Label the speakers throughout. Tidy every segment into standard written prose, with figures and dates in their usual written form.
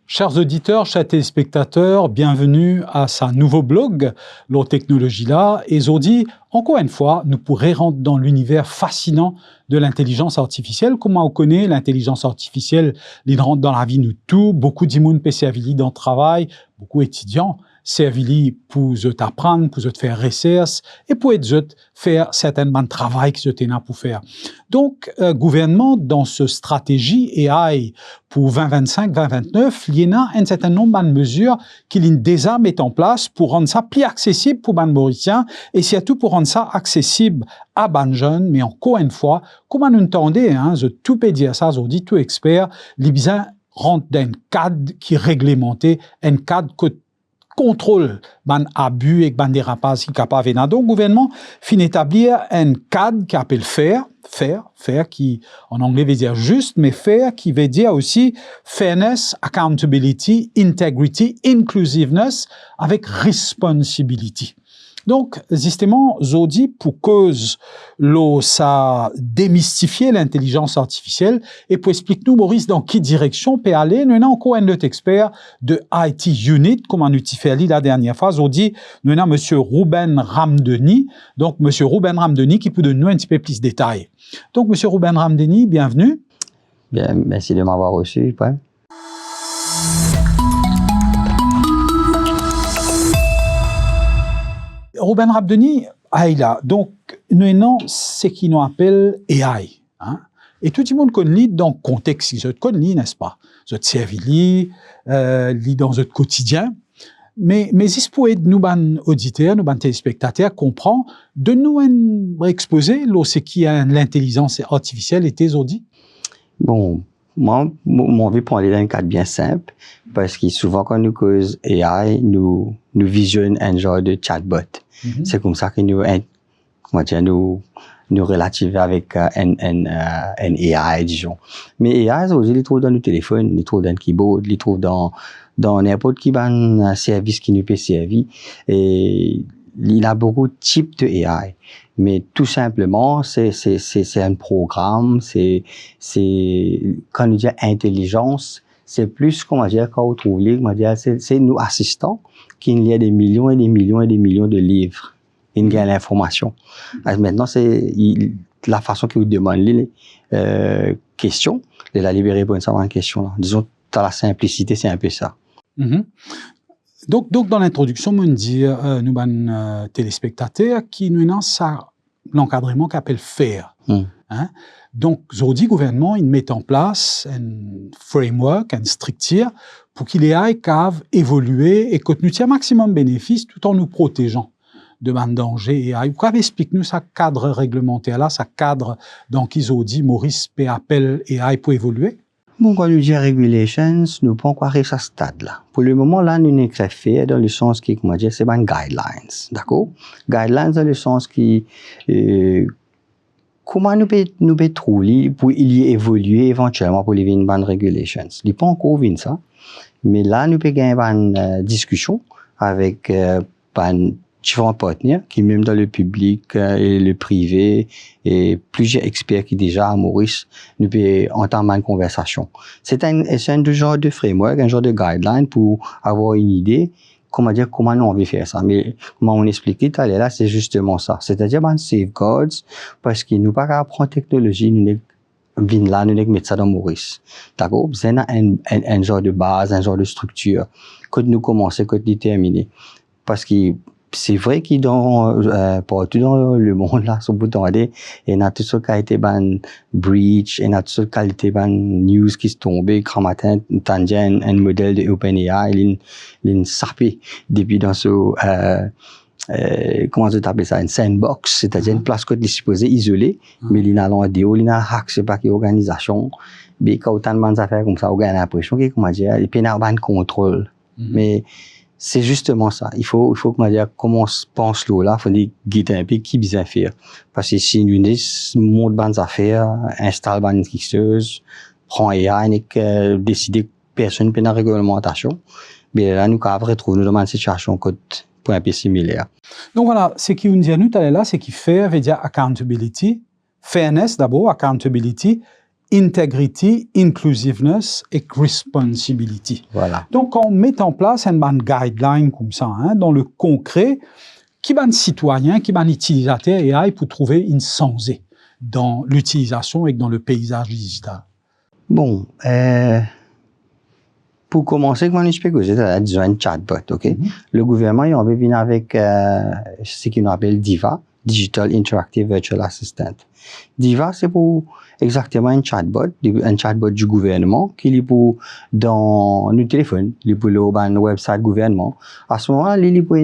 Speaker 1: Chers auditeurs, chers téléspectateurs, bienvenue à ce nouveau blog, La Technologie là. Et aujourd'hui, encore une fois, nous pourrons rentrer dans l'univers fascinant de l'intelligence artificielle. Comment on connaît l'intelligence artificielle, il rentre dans la vie nous tout, beaucoup d'immunes peut servir dans le travail, beaucoup d'étudiants servir pour apprendre, pour faire recherche et pour faire certainement de travail que tu as pour faire. Donc, gouvernement, dans ce stratégie AI pour 2025-2029, il y a un certain nombre de mesures qu'il déjà met en place pour rendre ça plus accessible pour les Mauriciens et surtout pour rendre ça accessible à les jeunes. Mais encore une fois, comme nous entendons, je tout peux dire ça, je dis tout expert, les besoins rentrent dans un cadre qui est réglementé, un cadre que contrôle ban abus et ban dérapage qui capable. Donc, le gouvernement finit établir un cadre qui appelle FAIR, qui en anglais veut dire juste, mais FAIR qui veut dire aussi fairness, accountability, integrity, inclusiveness avec responsibility. Donc, justement, Zodi, pour cause ça démystifier l'intelligence artificielle et pour expliquer nous, Maurice, dans quelle direction peut aller, nous avons encore un autre expert de IT Unit, comme on a fait la dernière fois. Zodi, nous avons monsieur Ruben Ramdeni. Donc, monsieur Ruben Ramdeni qui peut donner nous un petit peu plus de détails. Donc, monsieur Ruben Ramdeni, bienvenue.
Speaker 2: Bien, merci de m'avoir reçu. Ouais.
Speaker 1: Ruben Ramdeni, donc, nous avons ce qui nous appelle AI. Hein? Et tout le monde connaît dans le contexte, ils connaissent, n'est-ce pas? Ils servi dans notre quotidien. Mais il faut aider nous, auditeurs, nous, téléspectateurs, comprendre, de nous exposer ce qui est l'intelligence artificielle et tes audits.
Speaker 2: Bon, moi, mon vie pour aller dans un cadre bien simple, parce que souvent quand nous cause AI, nous visionnons un genre de chatbot. C'est comme ça que nous relativons avec un AI, disons. Mais AI, aujourd'hui, il trouve dans le téléphone, il trouve dans le keyboard, il trouve dans n'importe quel service qui nous peut servir. Et il a beaucoup de types de AI. Mais tout simplement, c'est un programme, quand nous disons intelligence, c'est plus, quand on trouve, c'est nos assistants qui il y a des millions et des millions et des millions de livres. Il y a l'information. Maintenant, c'est la façon qu'il vous demande les questions, de la libérer pour une question. Disons, dans la simplicité, c'est un peu ça.
Speaker 1: Donc, dans l'introduction, on dit, nous, téléspectateurs, qui nous lancent l'encadrement qu'appelle FAIR. Hein? Donc, aujourd'hui, le gouvernement, il met en place un framework, une structure, pour qu'il ait qu'à évoluer et que nous tire maximum bénéfice tout en nous protégeant de dangers. Et vous explique-nous ça cadre réglementaire là, ça cadre dans qu'ils ont dit Maurice peut appel AI pour évoluer?
Speaker 2: Bon, quand nous disons regulations, nous pas encore arriver à ce stade-là. Pour le moment, là, nous n'est que fait dans le sens qui, comment dire, c'est des guidelines. D'accord? Guidelines dans le sens qui, comment nous peut trouver pour y évoluer éventuellement pour les bonnes regulations. Il n'est pas encore vu ça. Mais là, nous peut gagner une discussion avec différents partenaires qui même dans le public et le privé et plusieurs experts qui déjà à Maurice nous peut entamer une conversation. C'est un genre de framework, un genre de guideline pour avoir une idée comment nous on veut faire ça. Mais comment on expliquait tout à l'heure là, c'est justement ça. C'est-à-dire safeguards parce que nous pas apprendre technologie, nous vient là, nous mettre ça dans Maurice. D'accord? C'est un genre de base, un genre de structure que nous commençons, que nous terminer. Parce que c'est vrai qu'il partout dans le monde là, sur bout d'année, il y a toute sorte de qualité breach, il y a toute sorte de qualité news qui se tombait, grand matin, un modèle de OpenAI, il sapé depuis dans ce comment tu appelles ça, une sandbox, c'est-à-dire une place que tu es supposé isoler, mais il y a l'endéo, il y a hack, c'est pas quelle organisation, mais quand autant de bonnes affaires comme ça, on a l'impression que, comment dire, il peut y avoir un contrôle. Mais c'est justement ça. Il faut comment dire, comment on pense là, faut dire, guider un peu qui bien faire. Parce que si nous monte bonnes affaires, installe bonnes fixeuses, prend AI, et décider que personne peut dans la réglementation, mais là, nous, quand retrouver nous dans une situation pour un peu similaire.
Speaker 1: Donc voilà, ce qui nous dit nous, là, c'est qu'il fait, veut dire accountability, fairness d'abord, accountability, integrity, inclusiveness et responsibility.
Speaker 2: Voilà.
Speaker 1: Donc, on met en place une guideline comme ça, hein, dans le concret, qui va un citoyen, qui va un utilisateur AI pour trouver une sensée dans l'utilisation et dans le paysage digital.
Speaker 2: Bon, pour commencer, comment je peux causer, disons un chatbot, ok? Le gouvernement, il veut venir avec ce qu'on appelle DIVA, Digital Interactive Virtual Assistant. DIVA, c'est pour exactement un chatbot du gouvernement qui est pour dans nos téléphones, il est pour le website gouvernement. À ce moment-là, il est pour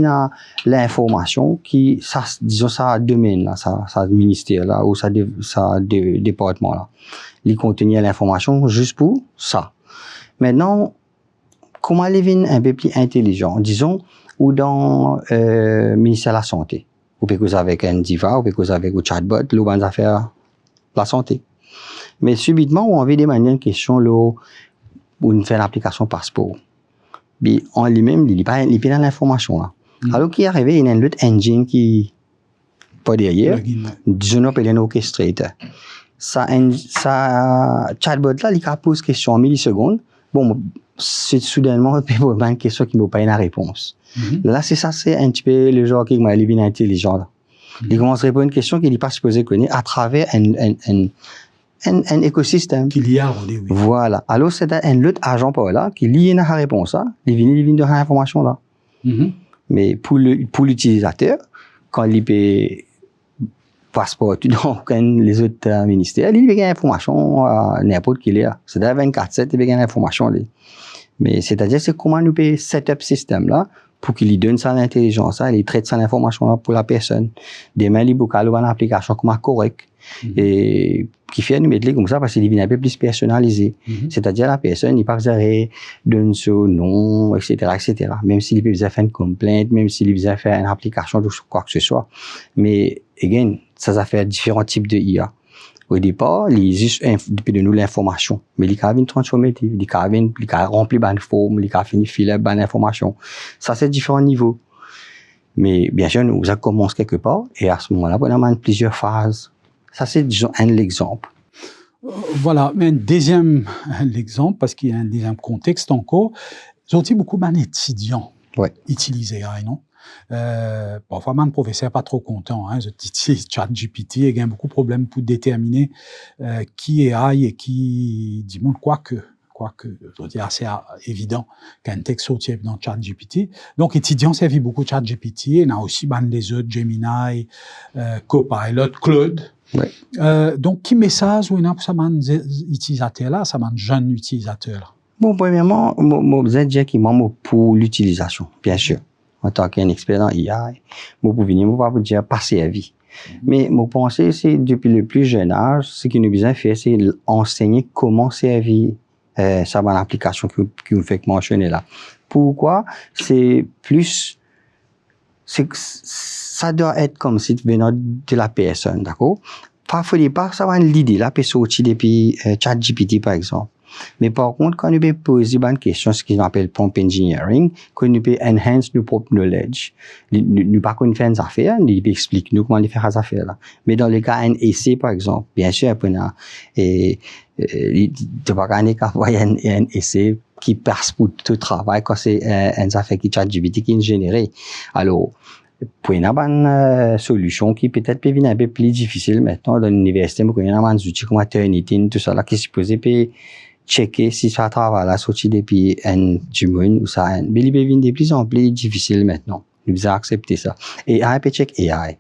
Speaker 2: l'information qui, ça, disons ça domaine là, ça ministère là ou ça département là. Il contient l'information juste pour ça. Maintenant, comment les vins un peu plus intelligent, disons, ou dans ministère de la Santé, ou peut-être avec un DIVA, ou peut-être avec un chatbot, ou dans affaires la santé. Mais subitement, on veut demander une question, là, où on fait l'application passeport. Mais en lui-même, il n'est pas dans l'information, là. Alors qu'il est arrivé, il y a un autre engine qui, pas derrière, disons, on peut un orchestrator. Ça, chatbot, là, il pose question en millisecondes. Bon, c'est soudainement une question qui ne m'a pas une réponse. Là, c'est un petit peu le genre qui m'a bien intelligent. Là. Il commence à répondre à une question qu'il n'est pas supposé connaître à travers un écosystème.
Speaker 1: Qu'il y a, oui.
Speaker 2: Voilà. Alors, c'est un autre agent par là qui lit une réponse, là. Il vient de l'information là. Mais pour l'utilisateur, quand il peut passeport, donc les autres ministères, il y a une information n'importe qui est. C'est dans 24/7, il y a une information. Mais c'est-à-dire, c'est comment nous peut set up système là pour qu'il lui donne ça l'intelligence, il traite ça l'information là pour la personne. Demain, il peut avoir une application comme correcte et qui fait nous mettre comme ça parce qu'il devient un peu plus personnalisé. C'est-à-dire, la personne, il peut donner son nom, etc., etc. Même s'il peut faire une complainte, même s'il peut faire une application de quoi que ce soit. Mais, again, ça va faire différents types de IA. Au départ, il juste de nous l'information, mais il a transformer, il a rempli une forme, il a fini filer une information. Ça, c'est différents niveaux. Mais bien sûr, nous avons commencé quelque part, et à ce moment-là, on a plusieurs phases. Ça, c'est disons un exemple.
Speaker 1: Voilà, mais un deuxième exemple, parce qu'il y a un deuxième contexte encore, j'ai aussi beaucoup d'étudiants utilisés AI, non? Parfois, même professeur pas trop content, hein, ChatGPT, il y a beaucoup de problèmes pour déterminer qui est AI et qui dit bon, quoique, je veux dire, c'est évident qu'un texte sorti dans ChatGPT. Donc, étudiants servent beaucoup de ChatGPT, il y en a aussi les autres, Gemini, Copilot, Claude. Donc, qui message ou pour ça utilisateur là, ça jeune utilisateur là?
Speaker 2: Bon, premièrement, vous êtes déjà qui pour l'utilisation, bien sûr. En tant qu'un expert dans IA, moi pour venir, moi pas vous dire passer à vie. Mais mon pensée, c'est depuis le plus jeune âge, ce qui nous besoin faire, c'est enseigner comment servir ça dans l'application que vous faites mentionner là. Pourquoi? C'est plus, ça doit être comme si venant de la personne, d'accord? Parfois, ça va l'idée là, peut sortir depuis ChatGPT par exemple. Mais par contre, quand nous peut poser une question, ce qu'on appelle prompt engineering, quand nous peut enhance nos propres knowledge, nous pas qu'on fait des affaires, nous peut expliquer nous comment les faire des affaires là. Mais dans le cas un essai par exemple, bien sûr, on a tu vas gagner quand un essai qui passe pour tout le travail quand c'est un affaire qui ChatGPT qui est généré. Alors pour une bonne solution qui peut-être peut venir un peu plus difficile maintenant dans l'université, mais qu'on a des outils comme Turnitin, tout ça là qui est supposé peut checker si ça travaille là sorti depuis un humain ou ça, mais il peut venir de plus en plus difficile maintenant. Nous devons accepter ça. Et AI peut check AI.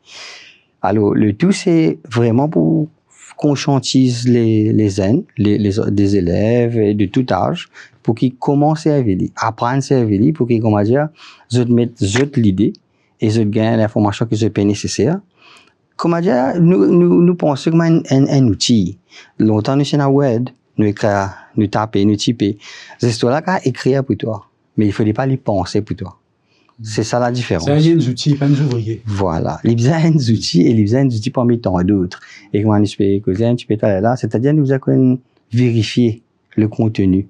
Speaker 2: Alors le tout c'est vraiment pour conscientiser les élèves de tout âge pour qu'ils commencent à apprendre à servir pour qu'ils comment dire, mettre l'idée et je gagne l'information que je peux nécessaire. Comment dire, nous pensons comme un outil. Longtemps, nous sommes dans le web, nous écrivons, nous tapons, nous typons. C'est cela qui a écrit pour toi. Mais il ne faut pas les penser pour toi. C'est ça la différence.
Speaker 1: C'est un outil, pas des ouvriers.
Speaker 2: Voilà. Il y a des outils et il y a des outils parmi tant d'autres. Et comment nous peux causer, tu peux aller là. C'est-à-dire, nous avons vérifier le contenu.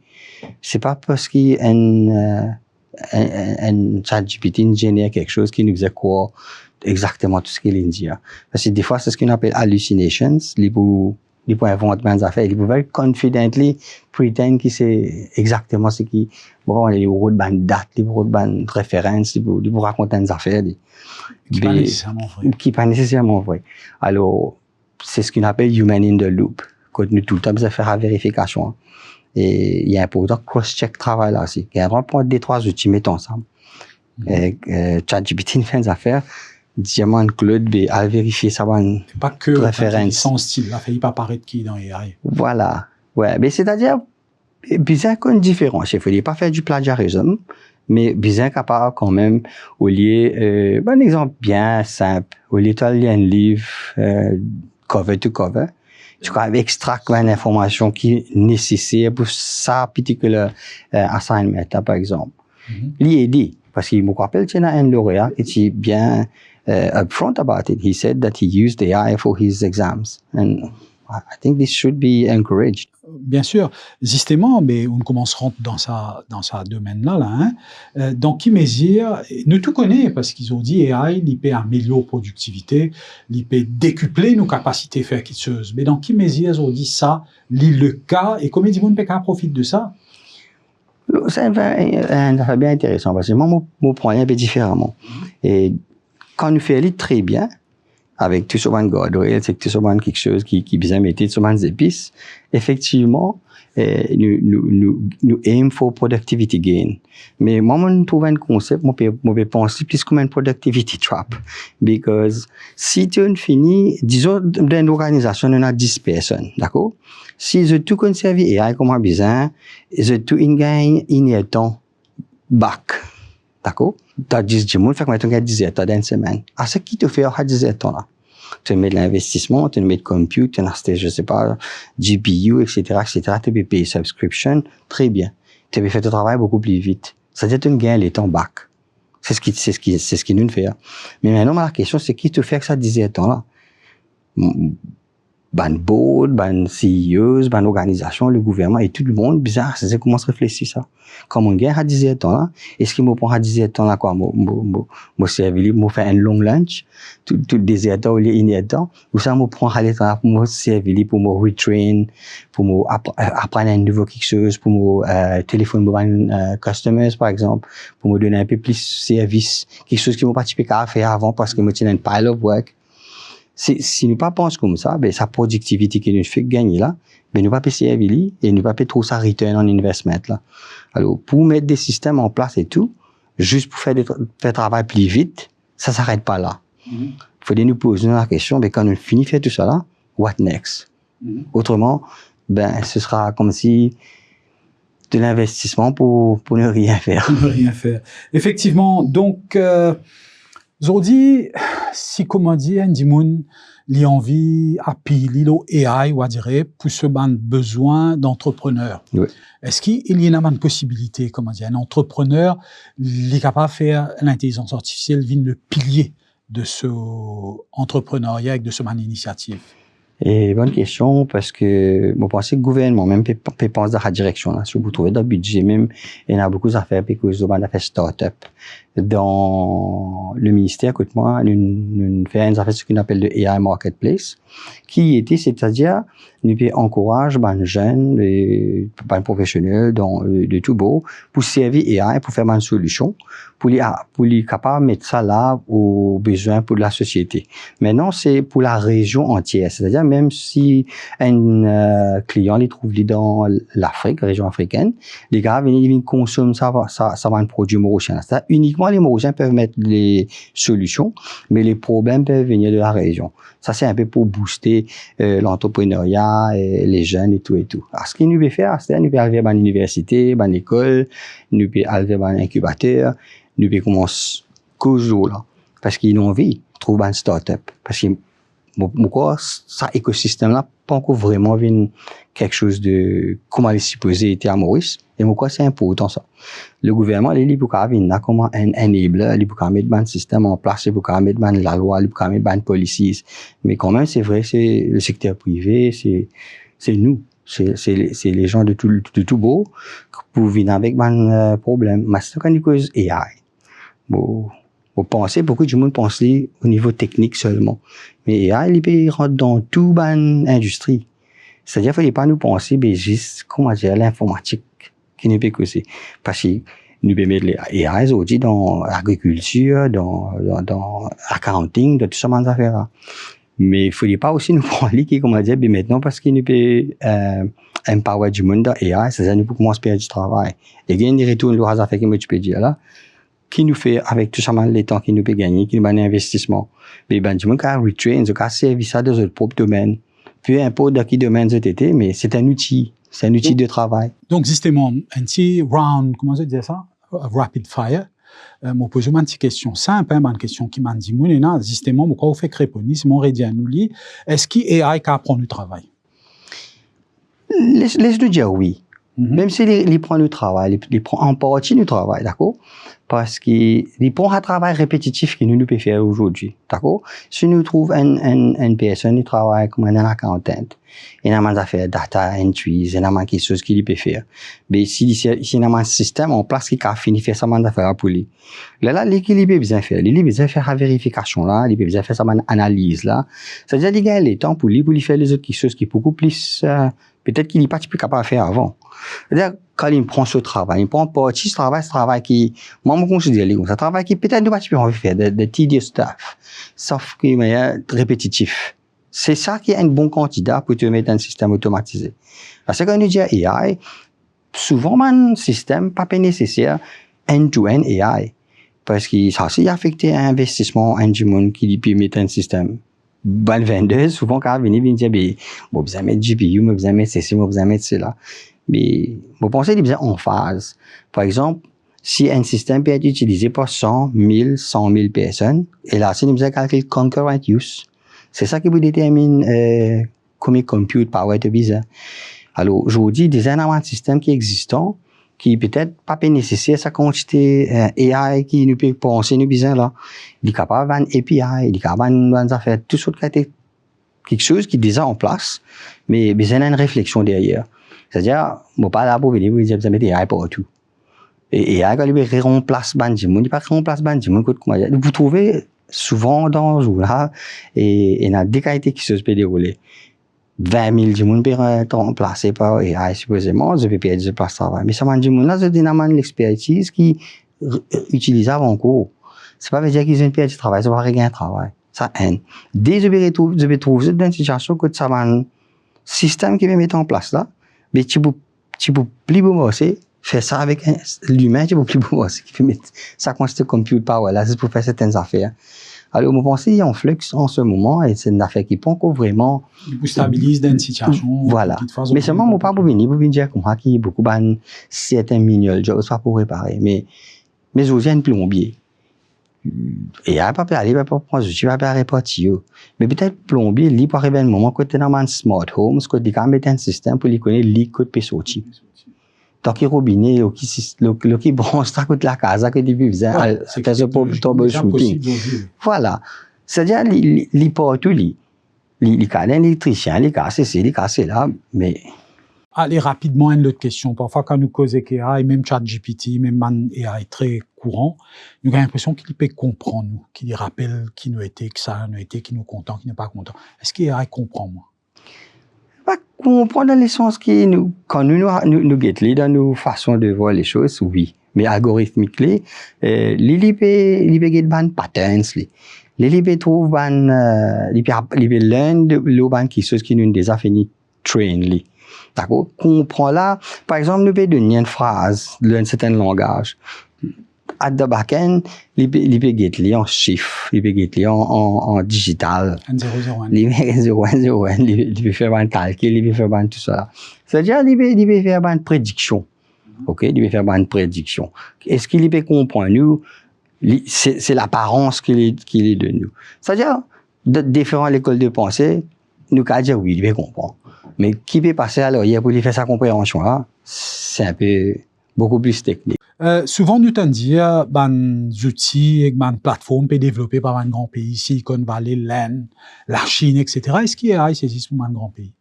Speaker 2: C'est pas parce qu'il y a un ChatGPT génère quelque chose qui nous faisait croire exactement tout ce qu'il dit. Parce que des fois, c'est ce qu'on appelle hallucinations, pour ils peuvent inventer des affaires, ils peuvent confidently pretend que c'est exactement ce qui, bon, ils peuvent avoir une date, ils peuvent avoir une référence, ils peuvent raconter des affaires.
Speaker 1: Qui pas nécessairement vrai.
Speaker 2: Qui pas nécessairement vrai. Alors, c'est ce qu'on appelle human in the loop. Quand nous tout le temps, nous faire la vérification. Et il y a un important cross-check travail là aussi. Il y a vraiment prendre 2-3 outils, mettons ensemble. ChatGPT fait des affaires, Diamant Claude, à vérifier ça, une
Speaker 1: pas que
Speaker 2: référence.
Speaker 1: Son style, là, il pas apparaître qui dans AI.
Speaker 2: Voilà. Ouais. Mais c'est-à-dire, bizarre qu'on différence. Il faut pas faire du plagiarisme, mais bizarre capable quand même, au lieu, un exemple bien simple, au lieu de lire un livre, cover to cover, tu peux extraire une information qui est nécessaire pour ça particulier assignment, par exemple. L'idée, parce qu'il me rappelle qu'il y a un lauréat qui est bien upfront about it. He said that he used AI for his exams, and I think this should be encouraged.
Speaker 1: Bien sûr, justement, mais on commence rentre dans sa domaine-là, dans qui mesure, nous tout connaît, parce qu'ils ont dit AI, il peut améliorer la productivité, il peut décupler nos capacités à faire quelque chose. Mais dans qui mesure, ils ont dit ça, le cas, et combien de monde peut profiter de ça?
Speaker 2: C'est un affaire bien intéressant, parce que moi, mon point un peu différemment. Et quand nous faisons très bien, avec tout ce guardrail, c'est tout ce quelque chose qui bien mettre sur des épices, effectivement, nous aim for productivity gain. Mais moi, je trouve un concept, moi, je pense plus comme un productivity trap. Because si tu finis, disons, dans une organisation, on a 10 personnes, d'accord? Si je tout conserve AI comme besoin, je tout gagne un temps back, d'accord? Tu as 10 jours, fait que maintenant, tu as 10 heures dans une semaine. À ce qui te fait à 10 heures là? Tu mets de l'investissement, tu mets de compute, tu as, je sais pas, GPU, etc., tu peux payer subscription, très bien. Tu peux faire ton travail beaucoup plus vite. C'est-à-dire, tu gagnes les temps back. C'est ce qui nous fait. Mais maintenant, la question, c'est qui te fait que ça 10 heures là? Ban board, ban CEOs, ban organisation, le gouvernement et tout le monde, bizarre, c'est comment se réfléchir ça. Comme on gagne à 10 heures là, est-ce qu'il me prend à 10 heures là quoi, moi servir, moi faire un long lunch, tout 10 heures au lieu d'une heure, ou ça me prend à l'état pour me servir, pour me retrain, pour me apprendre un nouveau quelque chose, pour me téléphoner pour customers par exemple, pour me donner un peu plus service, quelque chose qui m'a pas typique à faire avant parce que moi tiens un pile of work. Si nous pas pensons comme ça, ben, sa productivité qui nous fait gagner là, ben, nous pas payer et nous pas payer trop sa return on investment là. Alors, pour mettre des systèmes en place et tout, juste pour faire le travail plus vite, ça s'arrête pas là. Faut nous poser la question, ben, quand on finit de faire tout ça là, what next? Autrement, ben, ce sera comme si de l'investissement pour ne rien faire.
Speaker 1: Pour ne rien faire. Effectivement, donc, aujourd'hui, si comment dire, Ndimoun, li envie, appli, l'ilo AI, ou dirait, pour ce besoin d'entrepreneurs.
Speaker 2: Oui.
Speaker 1: Est-ce qu'il y a une possibilité, comment dire, un entrepreneur, il est capable de faire l'intelligence artificielle, vient le pilier de ce entrepreneuriat avec de ce initiative?
Speaker 2: Et bonne question, parce que, moi, je pense que le gouvernement, même, peut penser dans la direction, là. Si vous trouvez dans le budget, même, il y a beaucoup d'affaires, parce que vous avez fait start-up. Dans le ministère, écoute-moi, nous faisons une affaire, ce qu'on appelle le AI Marketplace, qui était, c'est-à-dire, nous encourage, les jeunes, les professionnels, de tout beau, pour servir AI, pour faire une solution, pour les capables de mettre ça là aux besoins pour la société. Maintenant, c'est pour la région entière. C'est-à-dire, même si un client les trouve dans l'Afrique, la région africaine, les gars viennent consommer ça va un produit mauricien. C'est-à-dire, uniquement les Mauriciens peuvent mettre les solutions, mais les problèmes peuvent venir de la région. Ça, c'est un peu pour booster l'entrepreneuriat, et les jeunes et tout et tout. Alors, ce qu'ils nous peut faire, c'est nous peut aller à l'université, à l'école, nous peut aller à l'incubateur, nous peut commencer cause là, parce qu'ils ont envie de trouver une start-up. Parce que pourquoi ça écosystème-là pas encore vraiment vu quelque chose de comment les supposés étaient à Maurice. Et pourquoi c'est important ça. Le gouvernement, il est pour venir comment un enabler, il est pour mettre un système en place, il est pour mettre la loi, il est pour mettre une policy. Mais quand même, c'est vrai, c'est le secteur privé, c'est nous. C'est les gens de tout beau pour venir avec un problème. Mais c'est quand il cause AI. Bon, vous pensez, beaucoup de monde pense au niveau technique seulement. Mais AI, il peut rentrer dans toute une industrie. C'est-à-dire qu'il ne faut pas nous penser, mais juste, comment dire, l'informatique qui nous peut causer. Parce que nous pouvons mettre les AI aujourd'hui dans l'agriculture, dans accounting, dans tout ce genre d'affaires-là. Mais il ne faut pas aussi nous prendre qui, comment dire, mais maintenant, parce qu'il nous peut empower du monde dans AI, c'est-à-dire nous pouvons commencer à perdre du travail. Et il y a des retours, nous affaires que tu peux dire là, qui nous fait avec tout ça, les temps qui nous peut gagner, qui nous donne un investissement. Mais ben, du monde qui a retrain, qui a servi ça dans notre propre domaine. Peu importe dans quel domaine c'était, mais c'est un outil de travail.
Speaker 1: Donc, justement, un petit round, comment je disais ça? Rapid fire. Je pose une petite question simple, une question qui m'a dit, justement, pourquoi vous faites répondre, si mon rédit à nous lit, est-ce qu'il y a AI qui apprend du travail?
Speaker 2: Laisse-nous dire oui. Même s'il prend le travail, il prend en partie du travail, d'accord? Parce qu'il prend un travail répétitif que nous pouvons faire aujourd'hui, d'accord? Si nous trouvons une personne qui travaille comme un accountant, il y a des affaires data entry, il y a quelque chose qu'il peut faire. Mais si il y a un système en place qui a fini de faire ça, des affaires pour lui. Là, il peut bien faire. Il peut bien faire la vérification là, il peut bien faire ça, analyse là. C'est-à-dire, il y a le temps pour lui faire les autres choses qui sont beaucoup plus, peut-être qu'il n'est pas plus capable de faire avant. C'est-à-dire, quand il prend ce travail, il prend partie ce travail qui, moi, je considère comme ça, travail qui peut-être ne pas plus envie de faire, de tedious stuff, sauf qu'il est répétitif. C'est ça qui est un bon candidat pour te mettre dans un système automatisé. Parce que quand on dit AI, souvent, un système pas nécessaire end-to-end AI. Parce que ça, c'est affecté à l'investissement du monde qui peut mettre un système. Bonne vendeuse, souvent, quand ils viennent dire, bon, vous avez mettre GPU, vous avez mettre ceci, vous avez mettre cela. Mais, vous pensez qu'ils sont en phase. Par exemple, si un système peut être utilisé par 100 000 personnes, et là, si nous avons calculé concurrent use, c'est ça qui vous détermine, combien de compute power tu as besoin. Alors, aujourd'hui, des énormément de systèmes qui existent, qui peut-être pas nécessaire sa quantité AI qui nous peut penser nous besoin là. Il est capable d'un API, il est capable de faire tout sortes de quelque chose qui est déjà en place, mais besoin d'une réflexion derrière. C'est-à-dire, on pas là pour venir vous dire, vous mettez AI partout. Et AI, quand il remplace Bandimun, il pas remplace Bandimun, vous trouvez souvent dans ce jour-là, et il y a des qualités qui se peuvent dérouler. 20 000 du monde peut être remplacé par AI, supposément, je peux perdre de place de travail. Mais ça m'a dit, là, c'est l'expertise qui utilise avant cours. C'est pas dire qu'ils ont une perte de travail, ça va rien travail. Ça haine. Dès que je vais trouver dans une situation que ça va un système qui va mettre en place là, mais tu peux plus bosser, faire ça avec l'humain, tu peux plus bosser, qui peut mettre ça constitue compute power là, c'est pour faire certaines affaires. Alors, je pense qu'il y a un flux en ce moment, et c'est une affaire qui peut encore vraiment...
Speaker 1: Vous stabilise dans une situation...
Speaker 2: Voilà. Mais seulement, je ne pas pour venir dire comme ça qu'il y a beaucoup de certains mignols, je ne sais pas pour réparer, mais aujourd'hui, un plombier. Et il ne pas aller, pas prendre, je vais pas répartir. Mais peut-être plombier, il peut arriver un moment quand tu es dans un smart home, quand tu as mettre un système pour lui connaître l'icône peut sortir. Donc, il robinet, qui branche ça contre la casa que tu vis, c'est un peu de shooting. Voilà. C'est-à-dire, il porte tout, il cadre l'électricien, il casse là, mais...
Speaker 1: Allez, rapidement, une autre question. Parfois, quand nous causons AI, même ChatGPT, même AI très courant, nous avons l'impression qu'il peut comprendre nous, qu'il rappelle qui nous était, que ça nous était, qui nous content, qui n'est pas content. Est-ce qu'AI comprend, moi?
Speaker 2: Pas comprendre dans le sens que quand nous guettons dans nos façons de voir les choses, oui. Mais algorithmiquement, il peut get ban patterns, il peut trouver il peut learn de ban qui chose qui nous déjà fini train, d'accord? Comprend là, par exemple, nous peut donner une phrase, un certain langage. À the back-end, il peut get en chiffre, il peut get en digital.
Speaker 1: 1-0-0-1.
Speaker 2: Il peut faire un calcul, il peut faire tout ça. C'est-à-dire, il peut faire une prédiction. OK? Il peut faire une prédiction. Est-ce qu'il peut comprendre nous? C'est l'apparence qu'il est de nous. C'est-à-dire, de différentes écoles de pensée, nous qu'à dire oui, il peut comprendre. Mais qui peut passer à l'arrière pour lui faire sa compréhension-là, c'est un peu beaucoup plus technique.
Speaker 1: Souvent, nous t'en dire, des outils et des plateformes peuvent développer par un grand pays, Silicon Valley, l'Inde, la Chine, etc. Est-ce qu'il y a AI existe pour un grand pays?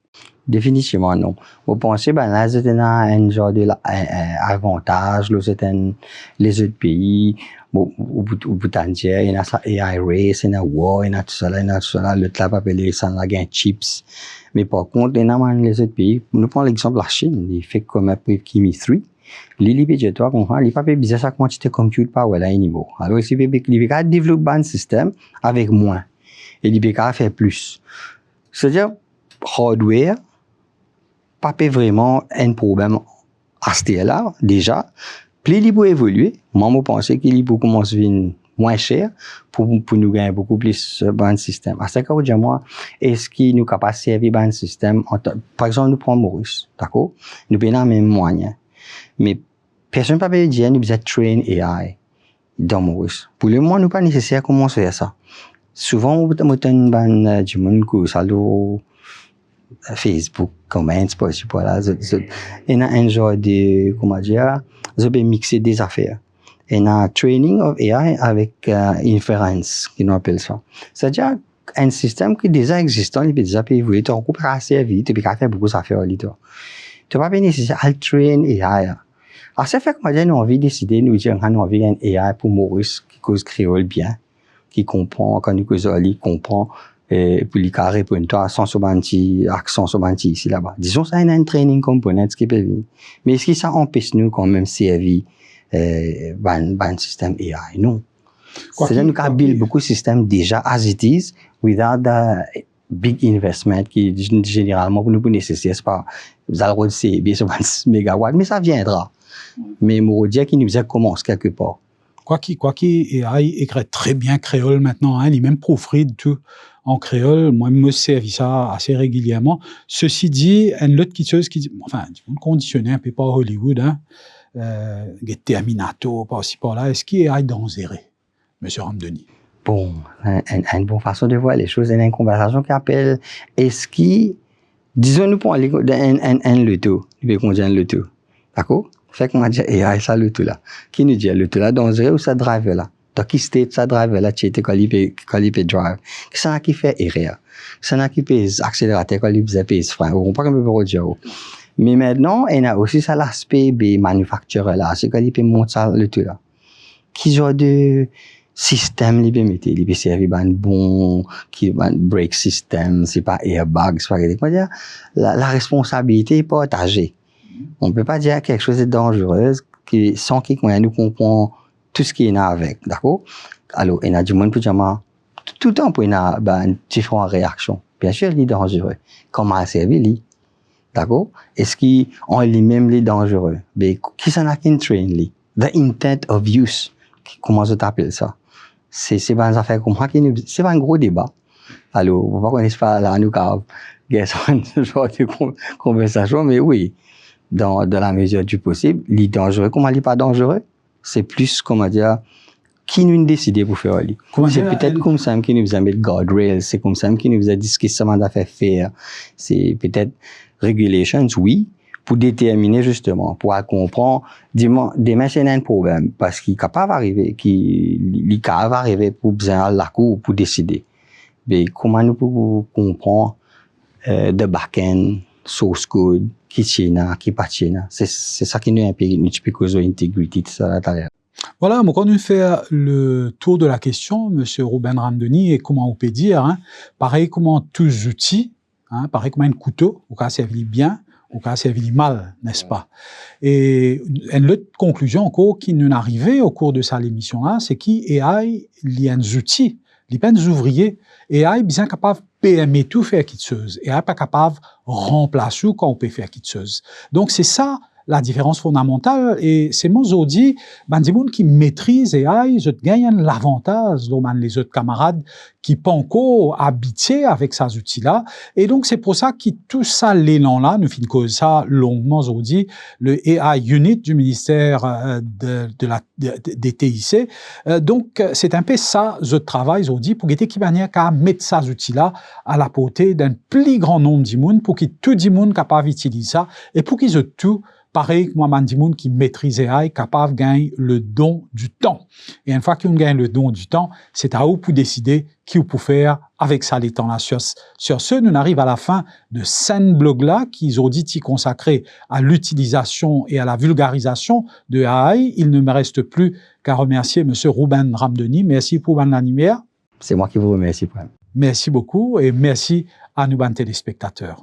Speaker 2: Définitivement non. Vous pensez, ben là, c'est un genre de avantage, là, c'est les autres pays, au bout d'un dia, il y a ça AI race, il y a war, il y a tout ça, le club appelé ça, la gain chips. Mais par contre, il y a les autres pays, nous prenons l'exemple de la Chine, il fait comme un peu Kimi 3. L'île budgétaire, comprend, il pas besoin sa quantité de compute power là, niveau. Alors, il peut développer un système avec moins. Et il peut faire plus. C'est-à-dire, hardware, pas vraiment un problème à ce là déjà. Plus il peut évoluer, moi, je pense qu'il peut commencer à venir moins cher pour nous gagner beaucoup plus bon système. À ce cas, moi, est-ce qu'il nous capable de servir un système, par exemple, nous prenons Maurice, d'accord? Nous payons même moyen. Mais personne ne peut pas dire, nous devons train AI dans Maurice. Pour le moment, nous pas nécessaire commencer à ça. Souvent, on peut mettre du monde que ça Facebook, comments, pas là. Il y a un genre de, comment dire, je peux mixer des affaires. Il y a un training of AI avec inference, qui nous appelle ça. C'est-à-dire un système qui est déjà existant, il peut déjà évoluer, tu peux assez vite, tu peux faire beaucoup d'affaires. Tu n'as pas nécessaire à train AI. Alors, ça fait que nous avons envie de décider, nous dire, on a envie d'un AI pour Maurice, qui cause créole bien, qui comprend, quand nous causons, il comprend, et puis il peut répondre toi sans ce petit accent sur petit ici là-bas. Disons ça, il y a un training component qui peut venir. Mais est-ce que ça empêche nous quand même servir un système AI? Non. C'est-à-dire nous avons build beaucoup de systèmes déjà as it is, without the big investment qui généralement pour nous nécessaire, c'est pas, vous allez c'est bien sur 26 mégawatts, mais ça viendra. Mais mon dire qu'il nous commence quelque part.
Speaker 1: Quoi qu'il, AI écrit très bien créole maintenant, hein, il est même proofread tout en créole. Moi, je me servis ça assez régulièrement. Ceci dit, une autre chose qui dit, enfin, conditionné un peu par Hollywood, hein, Terminator, par ci, par là, est-ce qu'il est AI dangereux, monsieur Ramdeni?
Speaker 2: Bon, une bonne façon de voir les choses, il y a une conversation qui appelle, est-ce qu'il, disons-nous pour un loto, il veut qu'on dise un loto, d'accord? Fait qu'on m'a dit, AI, ça loto là. Qui nous dit, loto là, dangereux ou ça drive là? Dans qui state ça drive là, tu étais quand il peut drive? C'est ça qui fait erreur. C'est ça qui peut accélérateur quand il peut frein. On pas comme peut dire. Mais maintenant, il y a aussi ça l'aspect des manufacturiers là. C'est quand il peut monter ça loto là. Qui genre de système il peut mettre? Il peut servir un bon, brake system, c'est pas airbag, c'est pas quelque chose. La responsabilité est partagée. On ne peut pas dire quelque chose de dangereux sans qu'il nous comprenne tout ce qui est là avec, d'accord? Alors, il y a du monde pour dire, tout le temps, il y a différentes réactions. Bien sûr, il est dangereux. Comment il servir, d'accord? Est-ce qu'on lui-même est dangereux? Mais qui s'en a qu'une train, lui? The intent of use. Comment je t'appelle ça? C'est pas une affaire comme ça c'est pas un gros débat. Alors, on va pas connaître pas là, nous, ce genre de conversation, mais oui. Dans la mesure du possible, il est dangereux. Comment il n'est pas dangereux? C'est plus, comment dire, qui nous décide pour faire lui. C'est peut-être comme ça qui nous a mis guardrails, c'est comme ça qui nous a dit ce que ça m'a fait faire. C'est peut-être regulations, oui, pour déterminer justement, pour comprendre, demain c'est un problème, parce qu'il est capable d'arriver, qu'il est capable d'arriver pour besoin de la cour, pour décider. Mais comment nous pouvons comprendre, de back-end, source code, qui tient, qui pas tient. C'est ça qui nous impose une cause d'intégrité, ça là derrière.
Speaker 1: Voilà, quand on fait le tour de la question, monsieur Ruben Ramdeni, et comment on peut dire, hein, pareil comment tous les outils, hein, pareil comme un couteau, au cas servir bien, au cas servir mal, n'est-ce pas? Et une autre conclusion encore qui nous est arrivée au cours de cette émission-là, c'est qu'AI, il y a des outils, il y a des ouvriers, AI est bien capable de permettre tout faire quelque chose, AI n'est pas capable de remplacer quand on peut faire quelque chose. Donc c'est ça la différence fondamentale, et c'est moi je dis, des gens qui maîtrisent AI, je gagne l'avantage de les autres camarades qui pas encore habitués avec ces outils-là, et donc c'est pour ça que tout ça l'élan-là, nous finissons ça longuement aujourd'hui, le AI Unit du ministère des TIC, donc c'est un peu ça je travaille aujourd'hui pour qu'il manière qu'à mettre ces outils-là à la portée d'un plus grand nombre de monde pour que tout le monde capable d'utiliser ça, et pour qu'ils aient tout pareil que moi, Mandimoun qui maîtrise AI, capable de gagner le don du temps. Et une fois qu'on gagne le don du temps, c'est à vous pour décider qui vous pouvez faire avec ça les temps-là. Sur ce, nous arrivons à la fin de 5 blogs-là qui ont dit consacrés à l'utilisation et à la vulgarisation de AI. Il ne me reste plus qu'à remercier M. Ruben Ramdeni. Merci pour l'animère.
Speaker 2: C'est moi qui vous remercie.
Speaker 1: Merci beaucoup et merci à nous, téléspectateurs.